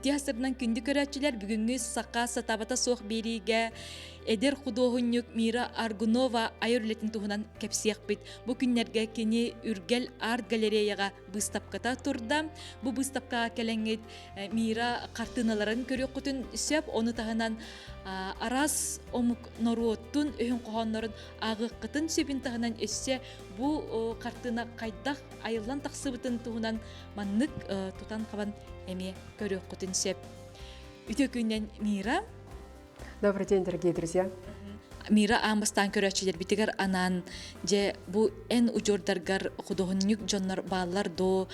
Өте асырынан күнді көрәтчілер бүгінгі саққа сатабата соқ бериге Эдер художник Мира Аргунова айырлетін туғынан кәпсияқ бит. Бұ күннерге кені үргел арт галереяға бұстапқата тұрда. Бұ бұстапқа кәләңет Мира қартыналарын көрі құтын сөп, оны тағынан арас омық норуоттун өйін қоғанларын ағы қытын сөпін тағынан өссе, бұ қартына қайдақ айылан тақсыбытын туғынан маннық тұтан қабан әме көрі құтын сөп. Үті күннен Мира. Добрый день, дорогие друзья. Мира амбастан көрәчелер битигер анан же бу эн учордаргар художник жоннор баллар до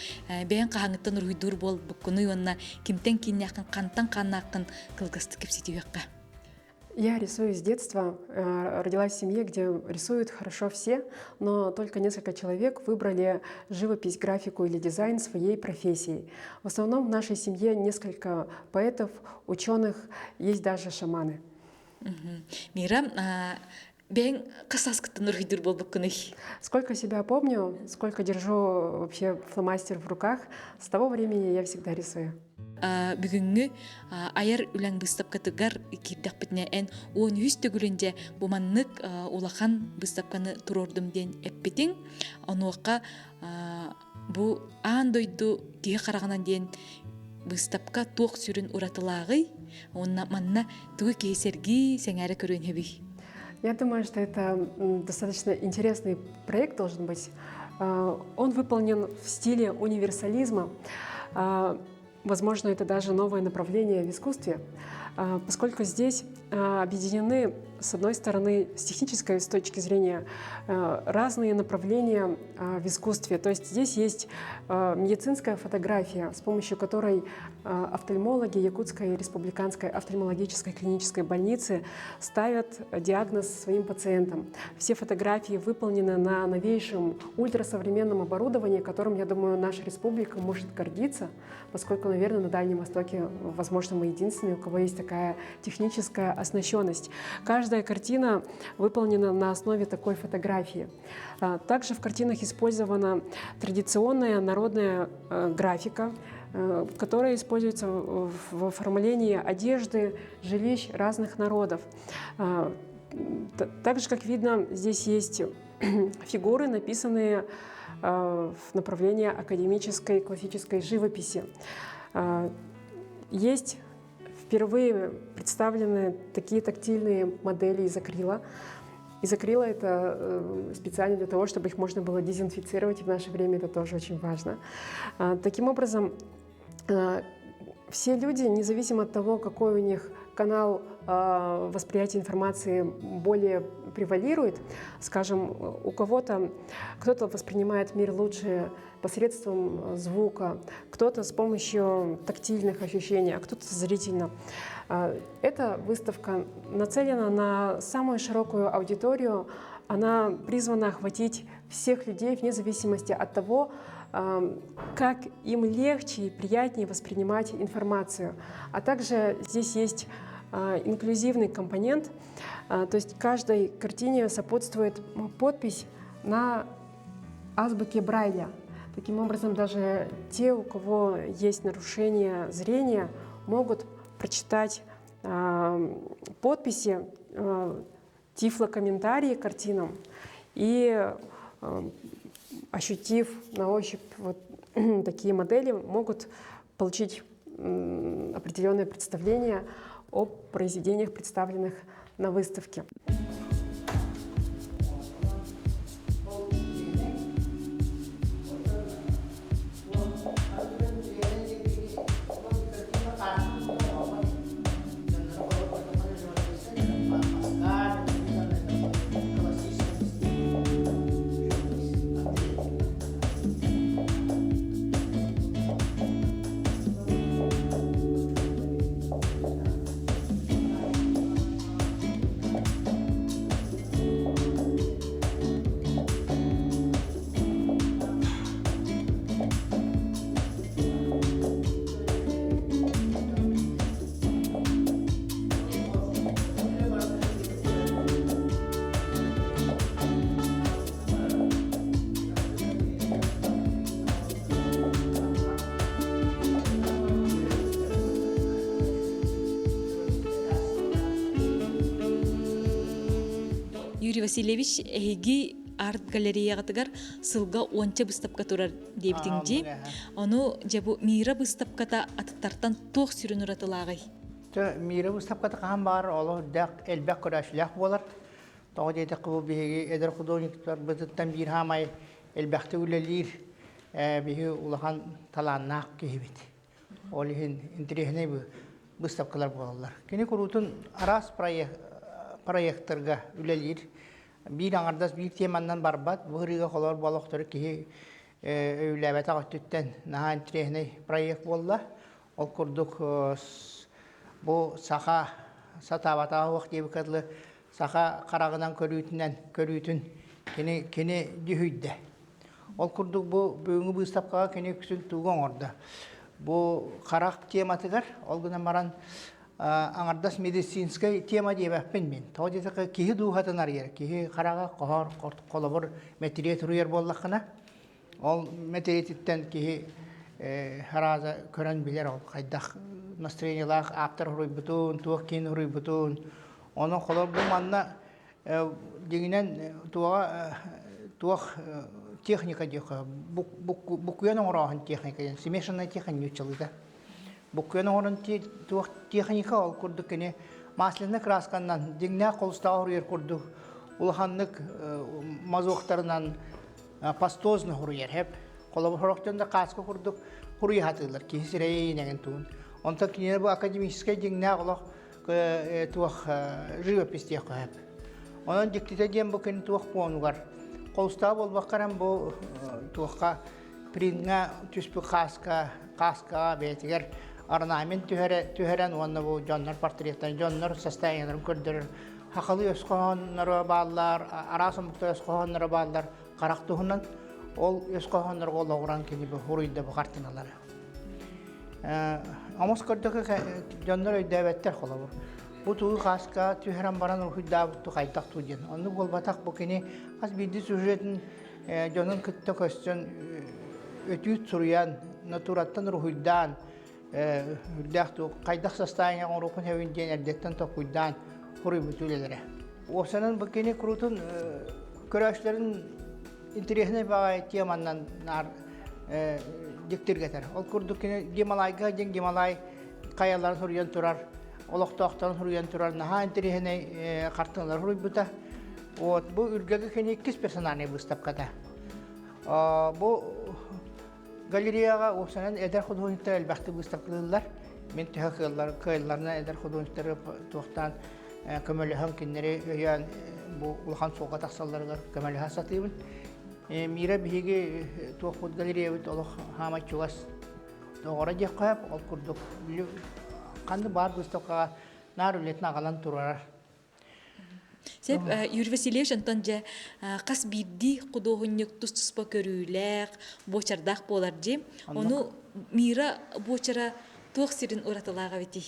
бен каңыттан руйдур бол букуну онна кимтен кинякын кантан канакын кылгысты кепситиякка. Я рисую с детства. Родилась в семье, где рисуют хорошо все, но только несколько человек выбрали живопись, графику или дизайн своей профессией. В основном в нашей семье несколько поэтов, ученых, есть даже шаманы. Мира, бен касаскытын руйдур бол букуну. Сколько себя помню, сколько держу вообще фломастер в руках, с того времени я всегда рисую. Бүгүнгү аяр үләң быстапкатыгар кирдак битне эн 13 төгүлүнде буманнык улахан быстапканы турордум ден эппитин онуакка бу андойду кие караганан ден быстапка туок сүрүн уратылагы онна манна тугу кейсерги сеңәре көрөн хеби. Я думаю, что это достаточно интересный проект должен быть. Он выполнен в стиле универсализма. Возможно, это даже новое направление в искусстве, поскольку здесь объединены, с одной стороны, с технической точки зрения, разные направления в искусстве. То есть здесь есть медицинская фотография, с помощью которой офтальмологи Якутской республиканской офтальмологической клинической больницы ставят диагноз своим пациентам. Все фотографии выполнены на новейшем ультрасовременном оборудовании, которым, я думаю, наша республика может гордиться, поскольку, наверное, на Дальнем Востоке, возможно, мы единственные, у кого есть такая техническая оснащенность. Каждая картина выполнена на основе такой фотографии. Также в картинах использована традиционная народная графика, которая используется в оформлении одежды, жилищ разных народов. Также, как видно, здесь есть фигуры, написанные в направлении академической классической живописи. Есть впервые представлены такие тактильные модели из акрила. Из акрила это специально для того, чтобы их можно было дезинфицировать, и в наше время это тоже очень важно. Таким образом, все люди, независимо от того, какой у них канал восприятия информации более превалирует, скажем, у кого-то, кто-то воспринимает мир лучше посредством звука, кто-то с помощью тактильных ощущений, а кто-то зрительно. Эта выставка нацелена на самую широкую аудиторию, она призвана охватить всех людей вне зависимости от того, как им легче и приятнее воспринимать информацию. А также здесь есть инклюзивный компонент, то есть каждой картине сопутствует подпись на азбуке Брайля. Таким образом, даже те, у кого есть нарушение зрения, могут прочитать подписи, тифлокомментарии к картинам и, ощутив на ощупь вот такие модели, могут получить определенное представление о произведениях, представленных на выставке. Юрий Васильевич эһиги арт галереягатыгар сылга онча быстапка турар дебитинди. Ону жабу мира быстапката аттартан тох сүрүн уратылагай. Мира быстапката кахан бар оло дак элбек көрәшләк булар. Тоо дейте кыбы биһиги эдер художниктар бытыттан бир хамай элбекте үлелир биһи улахан таланнак кебит. Олихин интерехне бу быстапкалар булалар. Кини курутун арас проекттарга үлелир. Bir аңардас bir теманнан барбат, бұғырыға қолар балықтары кейі өйләбәті ағыттыттен наға интерехне проект болла. Ол күрдік бұл сақа сатабатаға уақ дебі кәділі сақа қарағынан көрүйтін кені дүйді. Ол күрдік бұл бөңі бұстапқаға кені күсін туған орда. Бұл қарақ тематығар, ол күнен маран аңардас медицинскай тема дебәппен мен. Тау детеқі кейі дұғатынар ер, кейі қараға қоғар қолабыр мәтериет ұруер боллақына. Ол мәтериеттен кейі хараза көрін білер ол. Қайдақ настроениялақ аптар ұруй бұтын, туақ кейін ұруй бұтын. Оның қолар бұл манна дегінен туақ техника деқі. Бұқуяның ұрағын техника, смешанная техника өтчілді. Букуяның орын техника ол күрдік кені маслины красканнан деңне қолыстағы ұруер күрдік. Улаханлық мазуқтарынан пастозны ұруер хеп. Қолабы құрықтанда қасқы күрдік ұруй хатылар, кейсі рейнеген туын. Онта кенері бұл академическай деңне қолақ туақ живопистек хеп. Онын диктите дем бұл кені туақ қуануғар. Қолыстағы бол баққарам бұл туаққа принға түспі қасқа бәйтігер орнамент түһәрән уанна бу жоннор портреттен жоннор состоянияларын көрдөрөр. Хакылы өскөннөрө баалар, арасымыкта өскөннөрө баалар карактыгынан ол өскөннөр гологуран кини бу хуруйда бу картиналары. Амос көрдөкө жоннор өйдөбөттөр холобур. Бу тугу хаска түһәрән баран ухудабы кайтак туден. Аны голбатак бу кини хас бидди сюжетін жонун кытта көстөн өтүт суруян натураттан рухуйдан Үрдәқту қайдақ состояния ғұрықын әуінден әрдеттен тоқуйдан құрый бүтулелері. Осының бүкені күрутын көрәшілерін интерехіне бағай теманнан дектер кетер. Ол күрдікені Гималайға ден Гималай қаяларын хүрген тұрар, олықтақтарын хүрген тұрар, наға интерехіне қартыңлар құрый бұта. Бұл үргегі кені 2 персонаны бұстап қата. Бұл галереяға осынан әдер художниктер әлбәқті бұстапқылылар. Мен кайларына әдер художниктері тоқтан көмөліған кеннері өйен ұлған соға тақсаларығар көмөліға сатыйбын. Мира бігі тоқпұд галерея бүт олық хамай чуғас тоғыра дек қойып, ол күрдік. Қанды бар бұстапқаға нар үлетін ағалан тұрарар. Сеп Юрий Васильевич антонжа қас бидди художник тус-туспа көрүләк, бочардақ болар же. Оны мира бочара тоқ сирин уратылаға бети.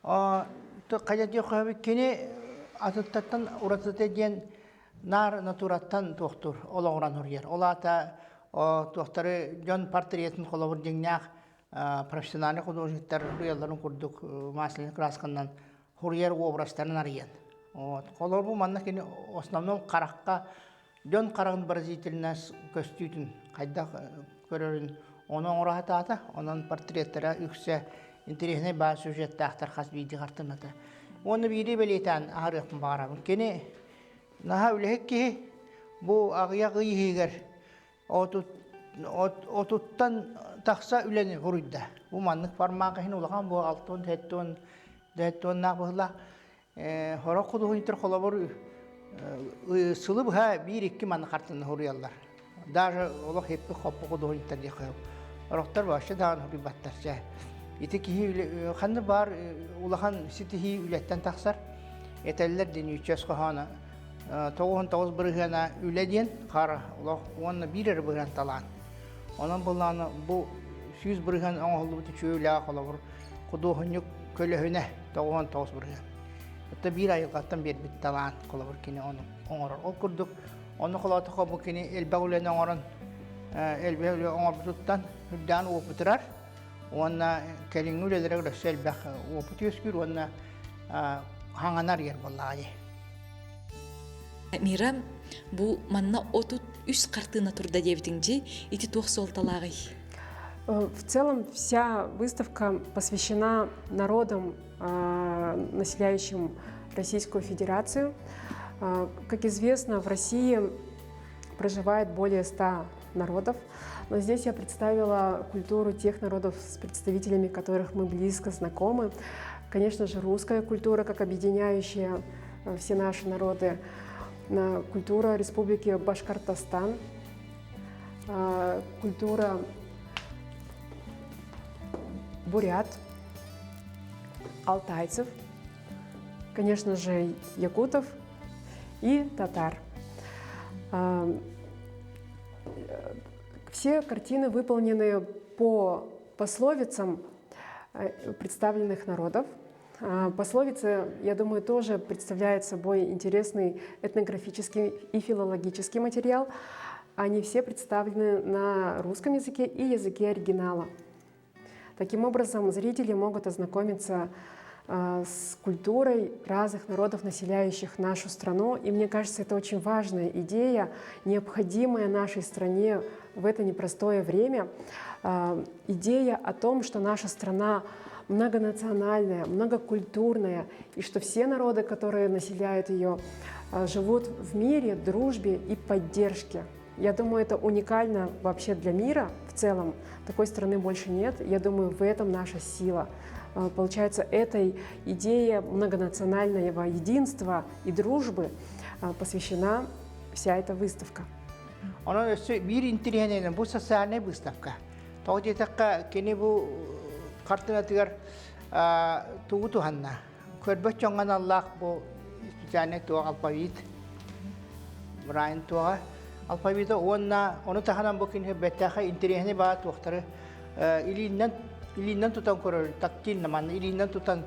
Қайда дек қойып кені атыттаттан уратыты ден нар натураттан тоқтыр, олағыран ұрер. Олата тоқтары жон портретін қолабыр деңнәқ профессиональный художниктар ұяларын күрдік маслины красканнан ұрер образтарын арыян. Қолар бұл манна кені основном қараққа жон қарағын выразительна көстүйтін қайда көрерін оның ұрағыты ата, оның портреттері үксе интерехіне ба сюжетті ақтар қас бейді қартыната. Оны бейді бәлейтен ағырықпын бағарабын. Кені наға үліхек кеге бұл ағыя ғыйығығыр отуттан тақса үлені ғұрыйда. Бұл маннық бармағы хин ұлған бұл 6-10 нақ бұғыла. Хора художниктер холобор сылы бұға 1-2 манны қартыны ғұрыялар. Даже олық хеппі қоппы художниктер де қойып. Орықтар башы дағын ғұры баттарша. Еті кейі қанды бар ұлаған сетихи үлеттен тақсар. Етәлілер дені 300 қоғаны 9-9 бірғана үледен қары оны бірер бірген талан. Onun bulağını bu 100 bırıgan oğlu bu çöyle ağlar. Kuduhunuk kölehüne doğan toz bırıgan. Hatta bir ay kattan bir bit talan kolabır kini onu onar. O kurduk onu kolata kabu kini elbağulen oran elbağulen onar tuttan hüddan o putrar. Ona kelin üleleri de selbah o putuskür ona hanganar yer vallahi. Мира, бу манна отут үс картына турда дебитинжи, ити туох солталагай. В целом вся выставка посвящена народам, населяющим Российскую Федерацию. Как известно, в России проживает более 100 народов, но здесь я представила культуру тех народов, с представителями которых мы близко знакомы. Конечно же, русская культура, как объединяющая все наши народы, культура Республики Башкортостан, культура бурят, алтайцев, конечно же, якутов и татар. Все картины выполнены по пословицам представленных народов. Пословицы, я думаю, тоже представляют собой интересный этнографический и филологический материал. Они все представлены на русском языке и языке оригинала. Таким образом, зрители могут ознакомиться с культурой разных народов, населяющих нашу страну. И мне кажется, это очень важная идея, необходимая нашей стране в это непростое время. Идея о том, что наша страна многонациональная, многокультурная, и что все народы, которые населяют ее, живут в мире, дружбе и поддержке. Я думаю, это уникально вообще для мира в целом. Такой страны больше нет. Я думаю, в этом наша сила. Получается, этой идее многонационального единства и дружбы посвящена вся эта выставка. Onun ösü bir intirihene bu sosyal выставка. Тоді така кені bu картина тигар тугу туханна. Көрбөт жоңган Аллах bu специальный туга алфавит. Брайан туга алфавита onu tahanan bu kini betaha intirihene ba tuhtары илиннен тутан көрөр, тактил наман, илиннен тутан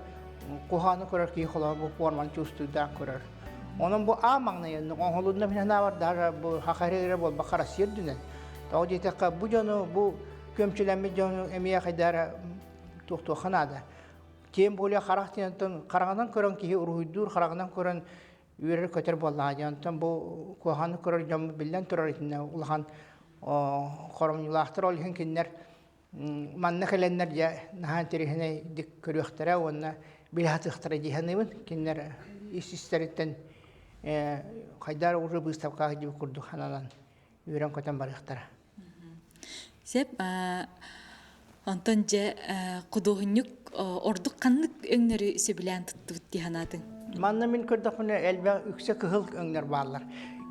куханы көрөр, ки хола bu форман чувствуйдан көрөр. Onun bu amağını, onholunda bir ne var daha bu hakarere bol bakara sirdünen. Tağı tekrar bu canı bu kömçülenme canı emiye kadar tuhtu hanada. Kim böyle karakterinden karangan kören ki ruhuydur karangan kören yürür köter bolla cantan bu kuhanı körer cam billen turarına ulahan koramyulahtır olhen kinler manna kelenler ya nahan terihine dik körüxtere ona bilhat ihtiyacihanın kinler isteritten Хайдар уже выставка где курду ханалан юран котан барыхтара. Сеп Антон же кудугунюк ордук каннык өңнөрү сөбүлән тутту диханатын. Манна мин көрдөкүнө элбе үксө кыхыл өңнөр баалар.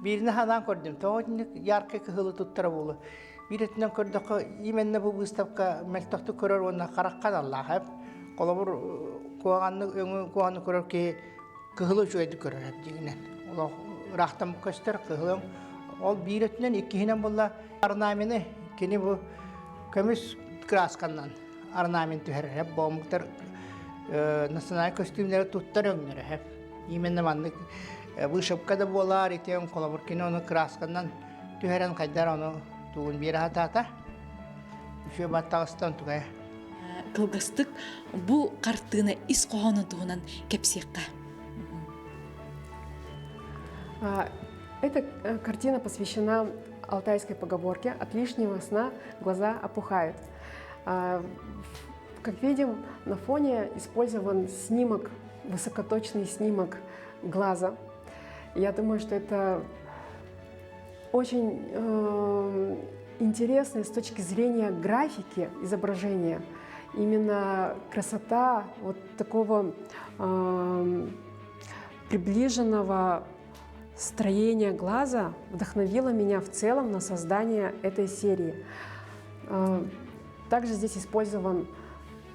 Бирине ханан көрдүм. Тоотник яркы кыхылы туттара болу. Биретинен көрдөкө именне бу выставка мелтокту көрөр онна караккан Аллах хеп. Колобур куаганны өңү куаганны көрөр ки кыхылы жойду көрөр хеп дигинен. Ол рахтам көстөр кыхылым. Ол биретинен иккинен болла орнамени кини бу көмүс краскандан орнамент түһэр хеп бомуктар националь костюмдер туттар өңнөр хеп. Именно манны вышивкада болар итен колобур кини ону краскандан түһэрен кайдар ону тугун бира тата. Үчө баттагыстан тугай. Кылгыстык бу картына ис когонун тугунан кепсиекка. Эта картина посвящена алтайской поговорке «От лишнего сна глаза опухают». Как видим, на фоне использован снимок, высокоточный снимок глаза. Я думаю, что это очень интересно с точки зрения графики изображения. Именно красота вот такого приближенного строение глаза вдохновило меня в целом на создание этой серии. Также здесь использован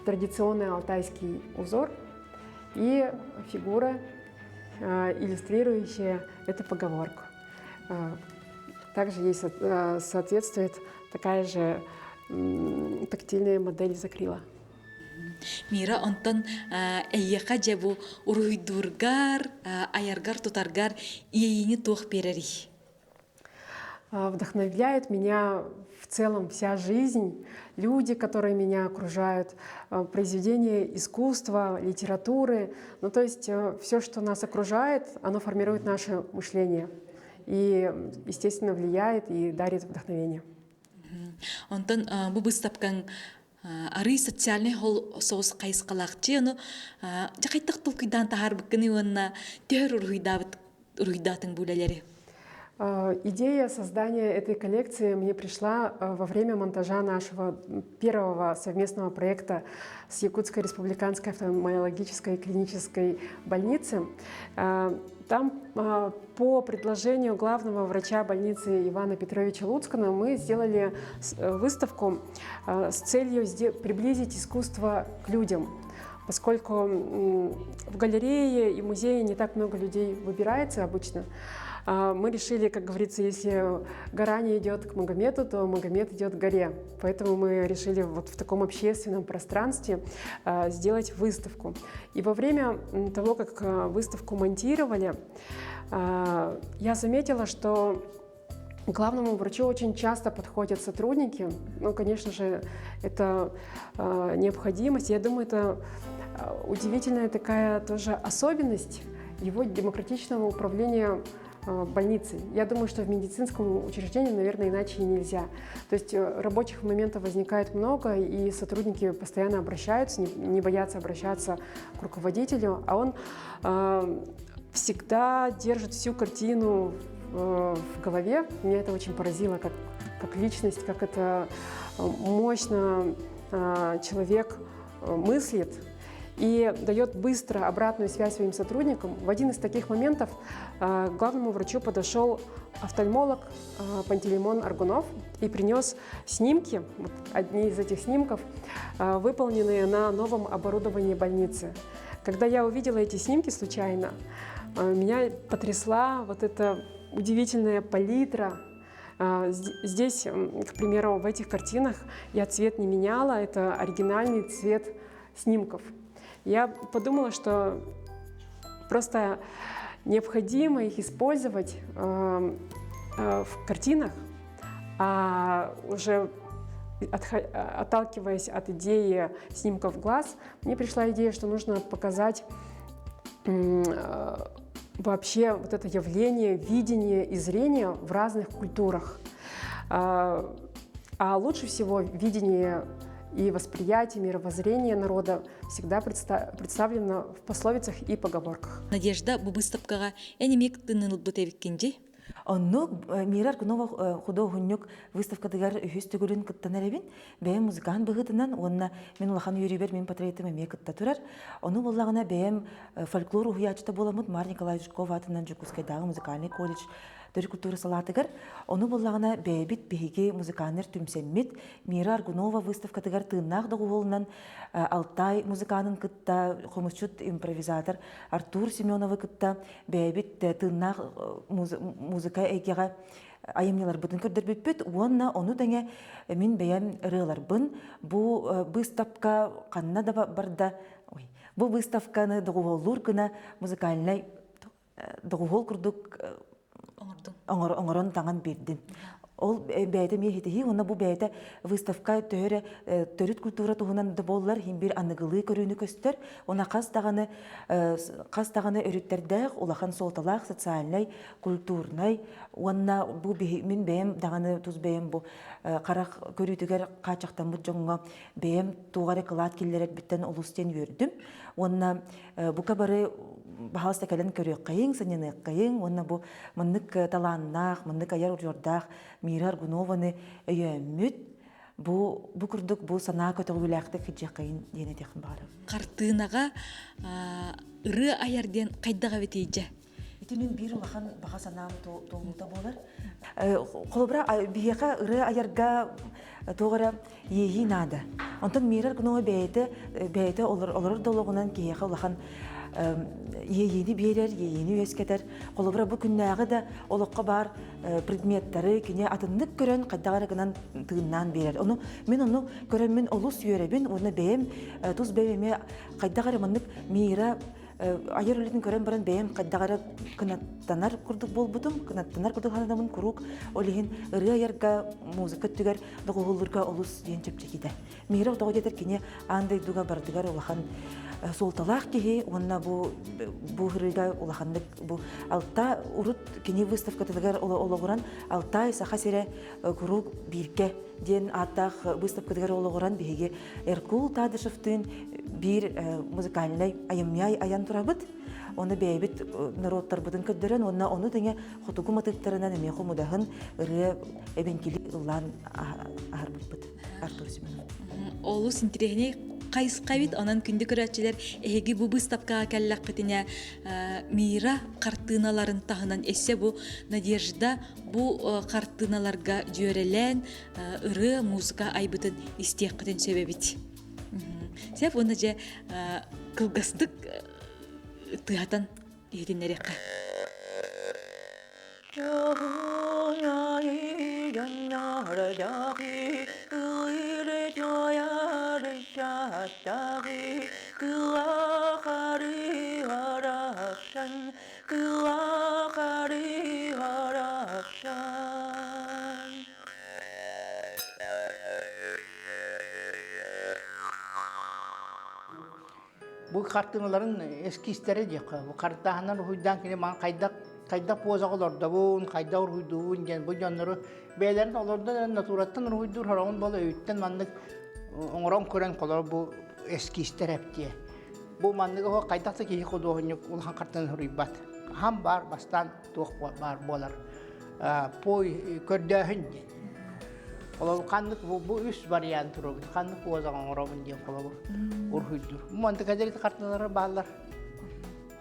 традиционный алтайский узор и фигура, иллюстрирующая эту поговорку. Также ей соответствует такая же тактильная модель из акрила. Мира онтон эйяка жабу уруйдургар, аяргар тутаргар иейини туох берери. Вдохновляет меня в целом вся жизнь, люди, которые меня окружают, произведения искусства, литературы. Ну, то есть все, что нас окружает, оно формирует наше мышление и, естественно, влияет и дарит вдохновение. Онтон бу быстапкан ары социальный хол соус кайскалакчы ону жакайттык тулкыйдан тахарбыккыны уонна төр уруйдатын булелери. Идея создания этой коллекции мне пришла во время монтажа нашего первого совместного проекта с Якутской республиканской офтальмологической клинической больницы. Там по предложению главного врача больницы Ивана Петровича Луцкана мы сделали выставку с целью приблизить искусство к людям. Поскольку в галерее и музее не так много людей выбирается обычно, мы решили, как говорится, если гора не идет к Магомету, то Магомет идет к горе. Поэтому мы решили вот в таком общественном пространстве сделать выставку. И во время того, как выставку монтировали, я заметила, что к главному врачу очень часто подходят сотрудники. Ну, конечно же, это необходимость. Я думаю, это удивительная такая тоже особенность его демократичного управления больницей. Я думаю, что в медицинском учреждении, наверное, иначе и нельзя. То есть рабочих моментов возникает много, и сотрудники постоянно обращаются, не боятся обращаться к руководителю, а он всегда держит всю картину в голове. Меня это очень поразило, как личность, как это мощно человек мыслит и дает быстро обратную связь своим сотрудникам. В один из таких моментов к главному врачу подошел офтальмолог Пантелеймон Аргунов и принес снимки, вот одни из этих снимков, выполненные на новом оборудовании больницы. Когда я увидела эти снимки случайно, меня потрясла вот эта удивительная палитра. Здесь, к примеру, в этих картинах я цвет не меняла, это оригинальный цвет снимков. Я подумала, что просто необходимо их использовать в картинах, а уже отталкиваясь от идеи снимков глаз, мне пришла идея, что нужно показать вообще вот это явление видения и зрения в разных культурах. А лучше всего видение и восприятие, мировоззрение народа всегда представлено в пословицах и поговорках. Надежда бу быстапкага энемик тынылбыт эбиккинжи. Онну Мира Аргунова художник выставкадыгар үһүстүгүрүн кыттанарабин бэм музыкаан быгытынан онна мен улахан юрибер мен патриотыма ме кытта турар. Ону боллагына бэм фольклор уһуячта боламыт Мария Николаевич Жуков атынан Жукускайдагы музыкальный колледж төр культура салатыгар. Ону боллагына бэбит биһиги музыканер түмсеммит Мира Аргунова выставкадыгар тыыннаах догуолунан Алтай музыканын кытта хомусчут импровизатор Артур Семеновы кытта бэбит тыыннаах музыка эйгега айымнялар бутын көрдөрбүппүт уонна ону деңе мин бэйэм ырыаларбын бу выставка канна да барда бу выставканы догуоллур гына музыкальный догуол курдук оңорон таңан бердин. Ол бәйті мехетихи, онна бу бәйті выставка төріт культура туғынан да боллар, химбир анығылы көріні көстер, она қас тағаны өріттердәғ, улахан солталақ, социальный, культурный, онна бу мен бәйім, дағаны туз бәйім бу қарақ көрітігер қачақтан бұд жоңға бәйім туғары қылат келдерет біттен ұлыстен өрдім. Онна бу кабары бахалста кәлін көрек қайың, сәнені қайың, онна бу мұннык таланнақ, мұннык аяр үржордақ, Мира Аргунованы өйөммүт, бу күрдік бу санаа көтөгүләкті кіджек қайын дене текін бары. Қартынаға ыры аярден қайдаға ветейді? Итинин бир улахан баха санаам толута болар. Қолыбыра бияқа ыры аярга тоғыра ейі нада. Онтан Мира Аргунова бәйті олар долуғынан кейеқа улахан ейіні берер, ейіні өскетер. Қолыбыра бұл күннәғы да олыққа бар предметтары кене атынлық көрін қайдағарығынан тығыннан берер. Мен оны көрін мен олыс үйеребін, оны бәйім, тұз бәйіме қайдағарыманлық Мира айыр үлетін көрен баран бәйім қайдағары кынаттанар күрдік болбутум, кынаттанар күрдік ханадамын күрук, олеген ыры айырға музыка түгер доғылырға олыс дейін чөпчекиді. Мейрі оқтағы детер кене андай дуға бардығар олахан солталақ кеге, онна бұл хырыға олахандық бұл алта урут кене выставкатылығар олығыран алтай саха сере күрук бирке ден аттақ выставкатылығар олығыран бейге Эркул Тадышевтың bir музыкальный аямяй аян турабыт. Оны бәйбит народтар бұдын көддерен, оны тәңе хотугу матыттарынан әме хомудағын ұры әбенкелі ұллан арбыт бұд. Олу синтерегіне қайысқа бит, онан күнді көрәтчілер әйгі бұ бұстапқа кәлләқ қытіне мейра қартыналарын тағынан әсе бұ надежда бұ қартыналарға жөрелен ұры музыка айбытын істек қытын сөбебіт. Сәп оны же кылгастык тыгатан единерекка. Bu kartınların eski isteri diyor. Bu kartlarından huydan ki man kayda poza olurdu bu kayda huyduğun gen bu canları beylerin olurdu naturattan huydur haramın balı öğütten mandık onran kören kolor bu eski ister hep diye. Bu mandık o kayda da ki koduğun yok ulan kartın huribat. Ham bar bastan tuh bar bolar. Poy kördahın diye. Kalau kandık bu üst varyant turu. Kandık bu zaman orang diye kalau urhuydur. Bu mantık aja itu kartlara bağlar.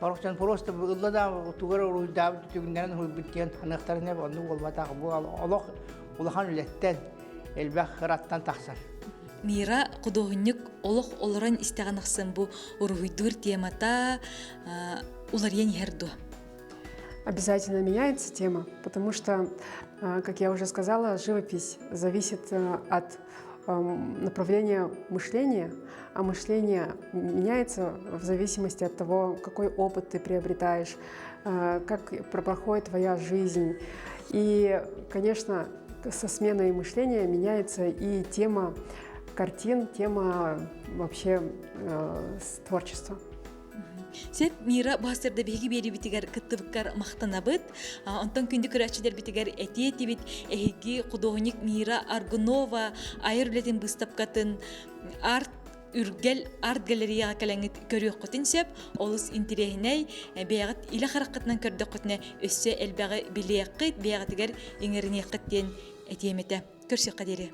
Orasın prosta illa da tugar urhuyda tügünlerin huybitken anahtarına bandı olmata bu Allah ulahan ületten elbaq kırattan taksar. Мира кудоһуньук олох олоран истеганахсын бу ургуйдур темата уларьян херду. Обязательно меняется тема, потому что, как я уже сказала, живопись зависит от направления мышления, а мышление меняется в зависимости от того, какой опыт ты приобретаешь, как проходит твоя жизнь. И, конечно, со сменой мышления меняется и тема картин, тема вообще творчества. Сеп мира бастырда беги бери битигер кыттыбыккар мактанабыт. Онтон күндү көрәчилер битигер этиети бит эги кудоник Мира Аргунова айырлетин быстапкатын арт үргел арт галереяга калаңыт көрүк котин сеп олус интерехиней бегат иле харакатынан көрдөк котне өссө элбеги билеякыт бегатигер эңеринеккеттен этиемете көрсө кадери.